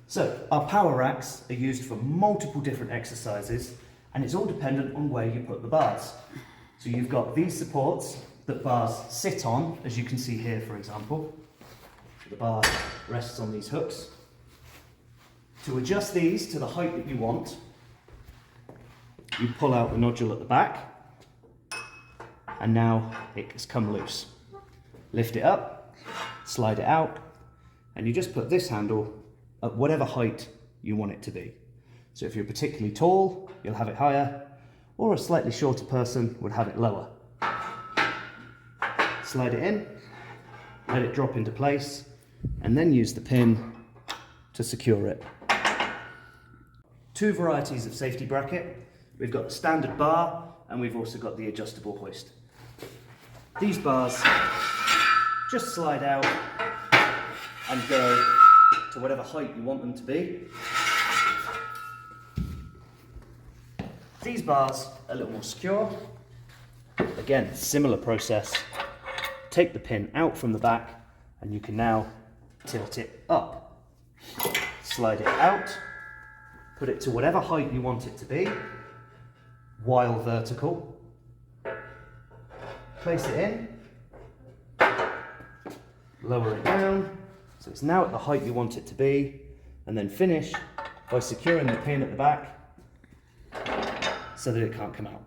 So our power racks are used for multiple different exercises, and it's all dependent on where you put the bars. So you've got these supports that bars sit on, as you can see here, for example. The bar rests on these hooks. To adjust these to the height that you want, you pull out the nodule at the back, and now it has come loose. Lift it up, slide it out, and you just put this handle at whatever height you want it to be. So if you're particularly tall, you'll have it higher, or a slightly shorter person would have it lower. Slide it in, let it drop into place, and then use the pin to secure it. Two varieties of safety bracket. We've got the standard bar, and we've also got the adjustable hoist. These bars just slide out and go to whatever height you want them to be. These bars are a little more secure. Again, similar process. Take the pin out from the back, and you can now tilt it up. Slide it out, put it to whatever height you want it to be, while vertical. Place it in, lower it down, so it's now at the height you want it to be, and then finish by securing the pin at the back so that it can't come out.